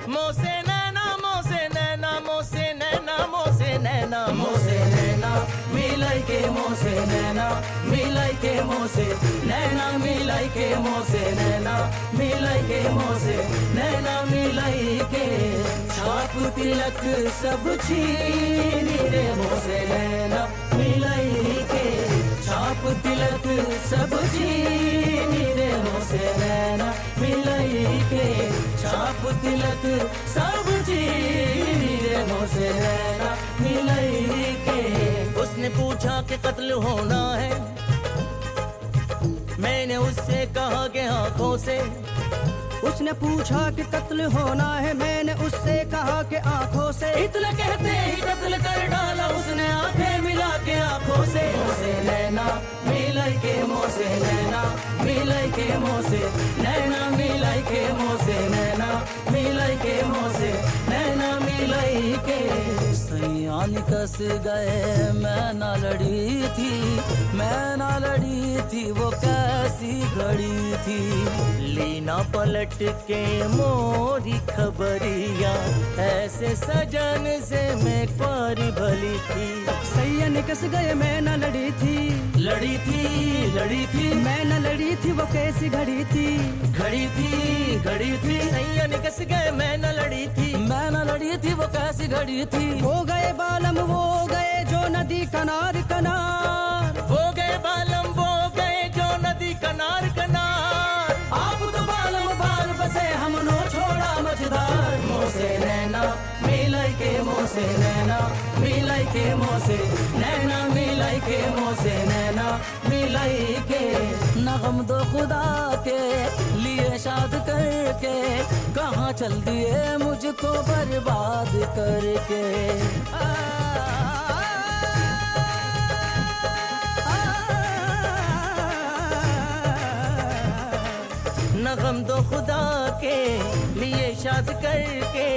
मोसे नैना मोसे नैना मोसे नैना मोसे नैना मोसे नैना मिलाई के मोसे नैना मिलाई के मोसे नैना मिलाई के मोसे नैना मिलाई के मोसे नैना मिलाई के छाप तिलक सब छीनी रे मोसे नैना मिलाई के छाप तिलक सब छीनी रे मोसे नैना मिलाई के छाप तिलक सब छीनी रे मोसे नैना मिलाई के। उसने पूछा कि कत्ल होना है, मैंने उससे कहा कि आंखों से। उसने पूछा कि कत्ल होना है, मैंने उससे कहा कि आंखों से। इतना कहते ही कत्ल कर डाला उसने आंखें मिला के आंखों से। मोसे नैना मिलाई के मोसे नैना मिलाई के मोसे नैना मिलाई के मोसे नैना मिलाई के मोसे नैना मिलाई के। सैयान कस गए मैं ना लड़ी थी, मैं ना लड़ी थी, वो कैसी घड़ी थी। लीना पलट के मोरी खबरिया, ऐसे सजन से मैं पारी भली थी। सैया निकस गए मैं न लड़ी थी, लड़ी थी लड़ी थी, मैं न लड़ी थी, वो कैसी घड़ी थी। घड़ी थी घड़ी थी, सैया निकस गए मैं न लड़ी थी, मैं न लड़ी थी, वो कैसी घड़ी थी। वो गए बालम वो गए जो नदी कनार कनार, वो गए बालम वो गए जो नदी कनार कनार। आप तो बालम बाल बसे हमनो छोड़ा मझधार। मोसे नैना मिलाई के मोसे नैना मिलाई के मोसे नैना मिलाई के मोसे नैना मिलाई के। नगम दो खुदा के लिए शाद करके, कहाँ चल दिए मुझको बर्बाद करके। नगम दो खुदा के लिए शाद करके,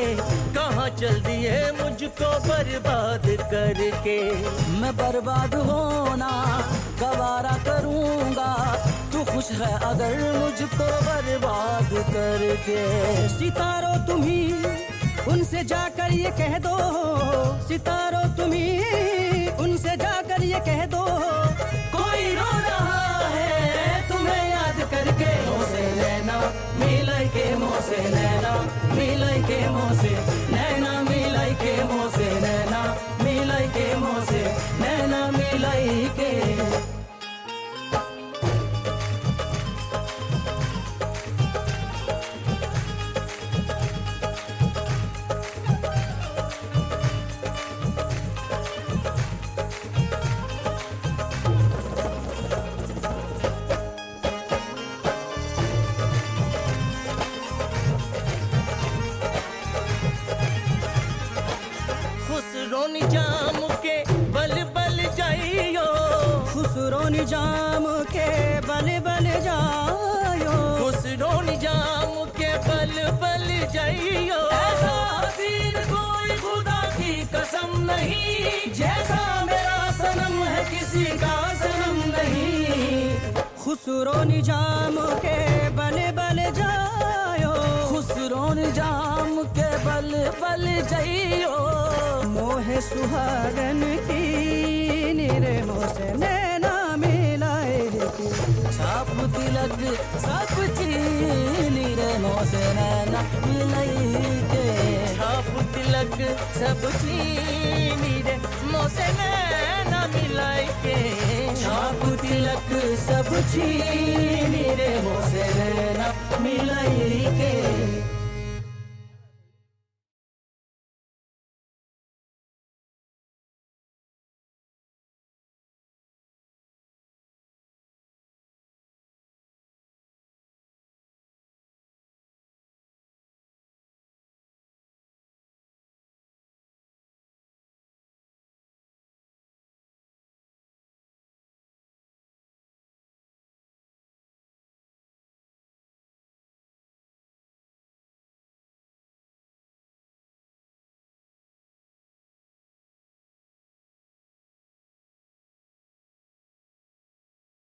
कहाँ चल दिए मुझको बर्बाद करके। मैं बर्बाद होना गवारा करूँगा, तू खुश है अगर मुझको बर्बाद करके। सितारो तुम्ही उनसे जाकर ये कह दो, सितारो तुम्ही उनसे जाकर ये कह दो, कोई रो रहा है तुम्हें याद करके। मोसे नैना मिलाई के मोसे नैना मिलाई के मोसे नैना मिलाई के मोसे नैना मिलाई के मोसे नैना मिलाई के। खुसरो निजाम के बल बल जाइयो, खुसरो निजाम के बल बल जायो, खुसरो निजाम के बल बल जाइयो। ऐसा हसीन कोई खुदा की कसम नहीं, जैसा मेरा सनम है किसी का सनम नहीं। खुसरो निजाम के बल बल जायो, खुसरो निजाम के बल बल जाइयो। मोहे सुहागन की निरे मोसे नैना मिलाए की, छाप तिलक सब चीनी रे मोसे नैना मिलाई के। छाप तिलक सब चीनी रे मोसे नैना मिलाई के। छाप तिलक सब चीनी रे मोसे नैना मिलाई के।